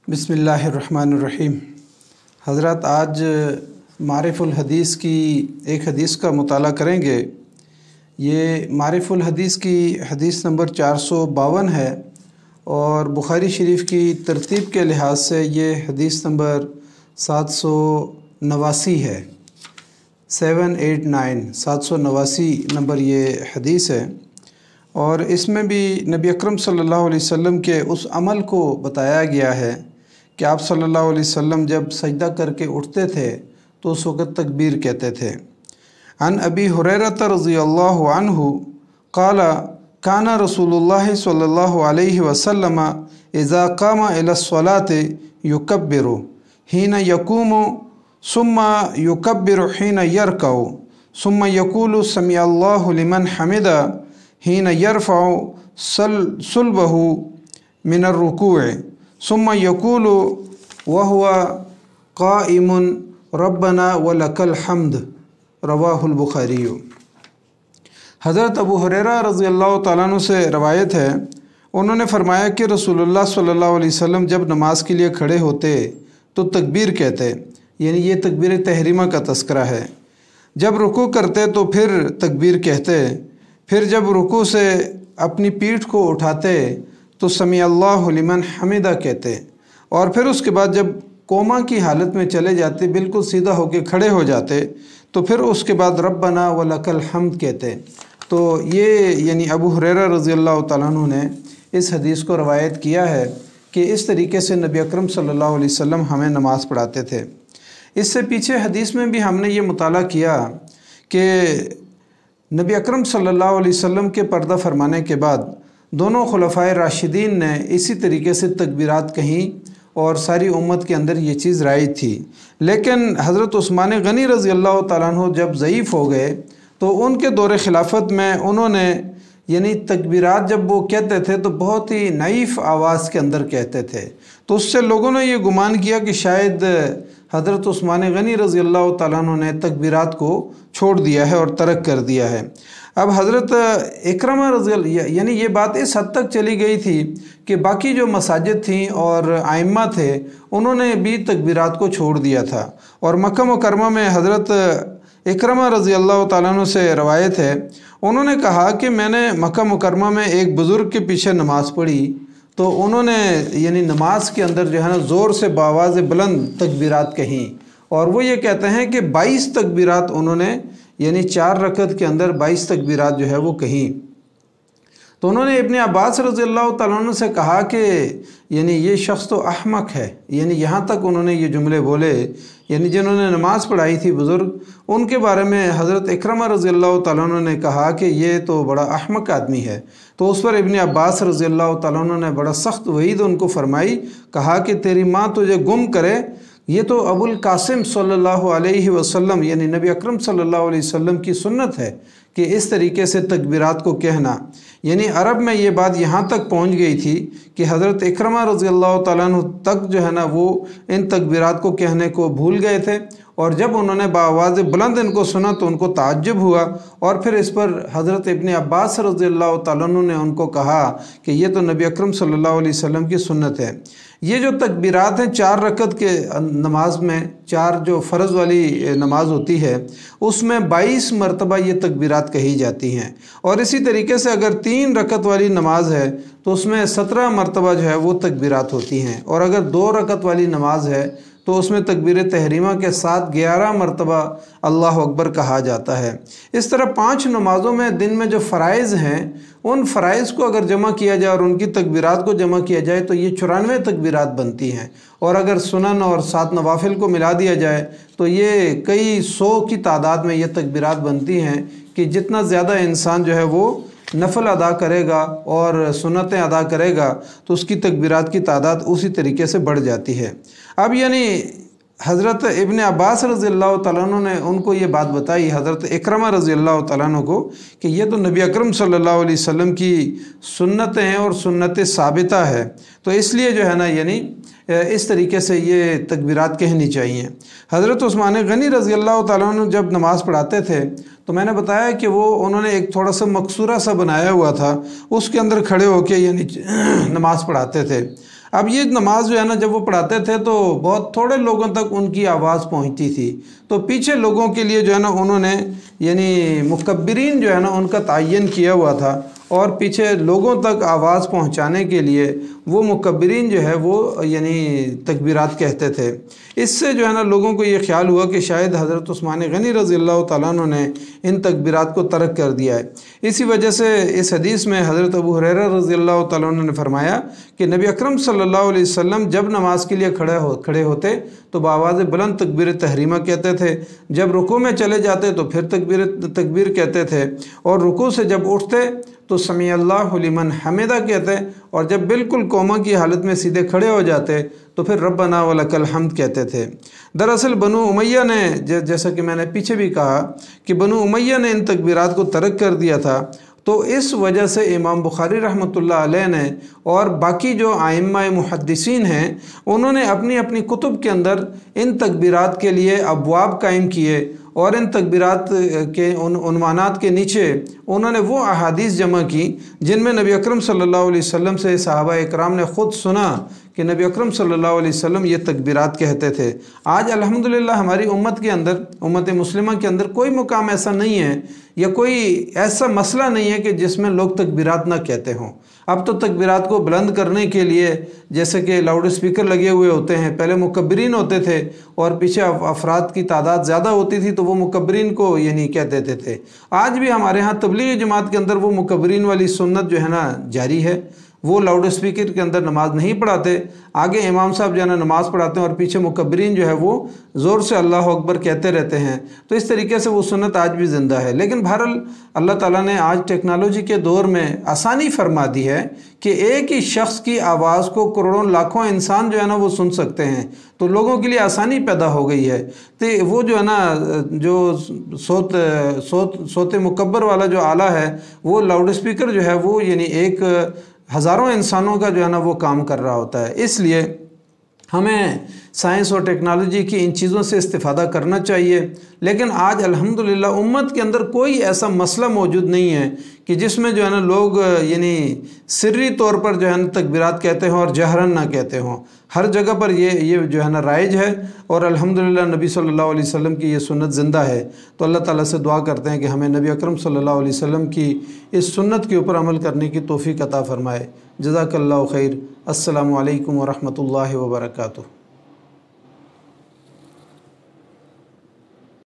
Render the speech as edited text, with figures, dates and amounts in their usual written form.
बिस्मिल्लाहिर्रहमानिर्रहीम। हज़रत आज मारिफ़ुल हदीस की एक हदीस का मुताला करेंगे। ये मारिफ़ुल हदीस की हदीस नंबर 452 है और बुखारी शरीफ की तरतीब के लिहाज से ये हदीस नंबर 789 है। 789 नंबर ये हदीस है और इसमें भी नबी अकरम सल्लल्लाहु अलैहि वसल्लम के उस अमल को बताया गया है कि आप सल्लल्लाहु अलैहि वसल्लम जब सजदा करके उठते थे तो उस वक़्त तकबीर कहते थे। अन अबी हुरैरा रज़ियल्लाहु अन्हु क़ाला काना रसूलुल्लाह सल्लल्लाहु अलैहि वसल्लम इज़ा क़ामा इलस्सलाति युकब्बिरु हीना यक़ूमु सुम्मा युकब्बिरु हीना यरकउ सुम्मा यक़ूलु समिअल्लाहु लिमन हमिदा हीना यरफ़उ सुल्बहु मिनर रुकूअ सुम्मा यक़ूलु वहुवा क़ाइमुन रब्बना वलकल हम्द रवाहुल बुखारी। हज़रत अबू हुरैरा रज़ियल्लाहु ताला अन्हु से रवायत है, उन्होंने फरमाया कि रसूलुल्लाह सल्लल्लाहु अलैहि वसल्लम जब नमाज के लिए खड़े होते तो तकबीर कहते, यानी ये तकबीर तहरीमा का तस्करा है। जब रुकू करते तो फिर तकबीर कहते, फिर जब रुकू से अपनी पीठ को उठाते तो समी अल्लाहु लिमन हमिदा कहते और फिर उसके बाद जब कोमा की हालत में चले जाते, बिल्कुल सीधा होकर खड़े हो जाते तो फिर उसके बाद रब्बना वलकल हम्द कहते। तो ये यानी अबू हुरैरा रज़ियल्लाहु ताला अन्हु ने इस हदीस को रवायत किया है कि इस तरीके से नबी अकरम सल्लल्लाहु अलैहि वसल्लम हमें नमाज़ पढ़ाते थे। इससे पीछे हदीस में भी हमने ये मुताला किया कि नबी अकरम सल्लल्लाहु अलैहि वसल्लम के पर्दा फरमाने के बाद दोनों खुलफ़ाए राशिदीन ने इसी तरीके से तकबीरात कहीं और सारी उम्मत के अंदर ये चीज़ राइज थी। लेकिन हज़रत उस्मान गनी रज़ियल्लाहु ताला अन्हु जब ज़ईफ़ हो गए तो उनके दौर खिलाफत में उन्होंने यानी तकबीरात जब वो कहते थे तो बहुत ही नाइफ आवाज़ के अंदर कहते थे, तो उससे लोगों ने ये गुमान किया कि शायद हज़रत उस्मान गनी रज़ियल्लाहु ताला अन्हु ने तकबीरात को छोड़ दिया है और तर्क कर दिया है। अब हज़रत इकरमा रज़ियल्लाहु यानी ये बात इस हद तक चली गई थी कि बाकी जो मसाजिद थी और आइम्मा थे उन्होंने भी तकबीरात को छोड़ दिया था। और मक्का मुकरमा में हज़रत इकरमा रज़ियल्लाहु ताला अन्हु से रवायत है, उन्होंने कहा कि मैंने मक्का मुकरमा में एक बुज़ुर्ग के पीछे नमाज़ पढ़ी तो उन्होंने यानी नमाज के अंदर जो है ना ज़ोर से बावाज़ बुलंद तकबीरात कहीं और वो ये कहते हैं कि 22 तकबीरात उन्होंने यानी 4 रकत के अंदर 22 तकबीरात जो है वो कहीं। तो उन्होंने इब्ने अब्बास रज़ियल्लाहु ताला अन्हु से कहा कि यानी ये शख्स तो अहमक है, यानी यहाँ तक उन्होंने ये जुमले बोले, यानी जिन्होंने नमाज़ पढ़ाई थी बुज़ुर्ग, उनके बारे में हज़रत इकरमा रज़ियल्लाहु ताला अन्हु ने कहा कि ये तो बड़ा अहमक आदमी है। तो उस पर इब्ने अब्बास रज़ियल्लाहु ताला अन्हु ने बड़ा सख्त वईद उनको फरमाई, कहा कि तेरी माँ तुझे गुम करे, ये तो अबुल कासिम सल्लल्लाहु अलैहि वसल्लम यानी नबी अकरम सल्लल्लाहु अलैहि वसल्लम की सुन्नत है कि इस तरीके से तकबीरात को कहना। यानी अरब में ये बात यहाँ तक पहुँच गई थी कि हज़रत इकरमा रज़ियल्लाहु ताला अन्हु तक जो है ना वो इन तकबीरात को कहने को भूल गए थे और जब उन्होंने बावाज़ बुलंद इनको सुना तो उनको ताज्जुब हुआ और फिर इस पर हज़रत इब्ने अब्बास रज़ियल्लाहु ताला अन्हु ने उनको कहा कि ये तो नबी अकरम सल्लल्लाहु अलैहि वसल्लम की सुन्नत है। ये जो तकबीरात हैं 4 रकत के नमाज में, 4 जो फ़र्ज़ वाली नमाज होती है उसमें 22 मरतबा ये तकबीरात कही जाती हैं और इसी तरीके से अगर 3 रकत वाली नमाज है तो उसमें 17 मरतबा जो है वो तकबीरात होती हैं और अगर 2 रकत वाली नमाज है तो उसमें तकबीर तहरीमा के साथ 11 मरतबा अल्लाह अकबर कहा जाता है। इस तरह 5 नमाज़ों में दिन में जो फ़राइज़ हैं उन फ़राइज़ को अगर जमा किया जाए और उनकी तकबीरात को जमा किया जाए तो ये 94 तकबीरात बनती हैं और अगर सुनन और 7 नवाफिल को मिला दिया जाए तो ये कई 100 की तादाद में ये तकबीरात बनती हैं कि जितना ज़्यादा इंसान जो है वो नफल अदा करेगा और सुन्नतें अदा करेगा तो उसकी तकबीरात की तादाद उसी तरीके से बढ़ जाती है। अब यानी हज़रत इब्ने अब्बास रज़ियल्लाहु ताला अन्हु ने उनको ये बात बताई हज़रत इकरमा रज़ियल्लाहु ताला अन्हु को कि ये तो नबी अकरम सल्लल्लाहु अलैहि वसल्लम की सुन्नतें हैं और सुन्नत साबिता है, तो इसलिए जो है ना यानी इस तरीके से ये तकबीरात कहनी चाहिए। हज़रत उस्मान गनी रज़ियल्लाहु ताला अन्हु जब नमाज़ पढ़ाते थे तो मैंने बताया कि वो उन्होंने एक थोड़ा सा मकसूरा सा बनाया हुआ था, उसके अंदर खड़े होकर यानी नमाज़ पढ़ाते थे। अब ये नमाज जो है ना, जब वो पढ़ाते थे तो बहुत थोड़े लोगों तक उनकी आवाज़ पहुंचती थी, तो पीछे लोगों के लिए जो है ना उन्होंने यानी मुकब्बिरीन जो है ना उनका तयन किया हुआ था, और पीछे लोगों तक आवाज़ पहुंचाने के लिए वो मुकब्बिरीन जो है वो यानी तकबीरात कहते थे। इससे जो है ना लोगों को ये ख्याल हुआ कि शायद हज़रत उस्मान गनी रज़ी अल्लाह तआला अन्हु ने इन तकबीरात को तर्क कर दिया है। इसी वजह से इस हदीस में हज़रत अबू हुरैरा रज़ी अल्लाह तआला अन्हु ने फरमाया कि नबी अकरम सल्लल्लाहु अलैहि वसल्लम जब नमाज के लिए खड़े होते तो बावाज़ बुलंद तकबीर तहरीमा कहते थे, जब रुकू में चले जाते तो फिर तकबीर कहते थे, और रुकू से जब उठते तो समी अल्लाहु लिमन हमिदा कहते, और जब बिल्कुल कोमा की हालत में सीधे खड़े हो जाते तो फिर रब्बना वलकल हम्द कहते थे। दरअसल बनु उमैया ने, जैसा कि मैंने पीछे भी कहा कि बनु उमैया ने इन तकबीरात को तर्क कर दिया था, तो इस वजह से इमाम बुखारी रहमतुल्लाह अलैह ने और बाकी जो आइम्मा मुहद्दिसीन हैं उन्होंने अपनी अपनी कुतुब के अंदर इन तकबीरात के लिए अबवाब कायम किए, और इन तकबीरात के उन्वानात के नीचे उन्होंने वो अहादीस जमा की जिनमें नबी अकरम सल्लल्लाहु अलैहि वसल्लम से सहाबा इकराम ने ख़ुद सुना कि नबी अकरम सल्लल्लाहु अलैहि वसल्लम ये तकबीरात कहते थे। आज अल्हम्दुलिल्लाह हमारी उम्मत के अंदर, उम्मत मुस्लिमा के अंदर कोई मुकाम ऐसा नहीं है या कोई ऐसा मसला नहीं है कि जिसमें लोग तकबीरात ना कहते हों। अब तो तकबीरात को बुलंद करने के लिए जैसे कि लाउड स्पीकर लगे हुए होते हैं, पहले मुकब्बिरीन होते थे और पीछे अफराद की तादाद ज़्यादा होती थी तो वो मुकब्बिरीन को यानी कह देते थे। आज भी हमारे यहाँ तबलीगी जमात के अंदर वो मुकब्बिरीन वाली सुन्नत जो है ना जारी है, वो लाउड स्पीकर के अंदर नमाज नहीं पढ़ाते, आगे इमाम साहब जो है ना नमाज़ पढ़ाते हैं और पीछे मुकब्बिरीन जो है वो ज़ोर से अल्लाह अकबर कहते रहते हैं। तो इस तरीके से वो सुन्नत आज भी ज़िंदा है। लेकिन बहरहाल अल्लाह ताला ने आज टेक्नोलॉजी के दौर में आसानी फरमा दी है कि एक ही शख्स की आवाज़ को करोड़ों लाखों इंसान जो है ना वो सुन सकते हैं, तो लोगों के लिए आसानी पैदा हो गई है। तो वो जो है ना जो सोते मुकब्बर वाला जो आला है वो लाउड स्पीकर जो है वो यानी एक हज़ारों इंसानों का जो है ना वो काम कर रहा होता है। इसलिए हमें साइंस और टेक्नोलॉजी की इन चीज़ों से इस्तिफ़ादा करना चाहिए। लेकिन आज अल्हम्दुलिल्लाह उम्मत के अंदर कोई ऐसा मसला मौजूद नहीं है कि जिसमें जो है ना लोग यानी सिर्री तौर पर जो है ना तकबीरात कहते हों और जहरन ना कहते हों। हर जगह पर ये जो है ना राइज है, और अल्हम्दुलिल्लाह नबी सल्लल्लाहु अलैहि वसल्लम की ये सुन्नत ज़िंदा है। तो अल्लाह ताला से दुआ करते हैं कि हमें नबी अकरम सल्लल्लाहु अलैहि वसल्लम की इस सुन्नत के ऊपर अमल करने की तौफ़ीक़ अता फ़रमाए। जज़ाकल्लाहु खैर। अस्सलामु अलैकुम व रहमतुल्लाहि व बरकातुहू।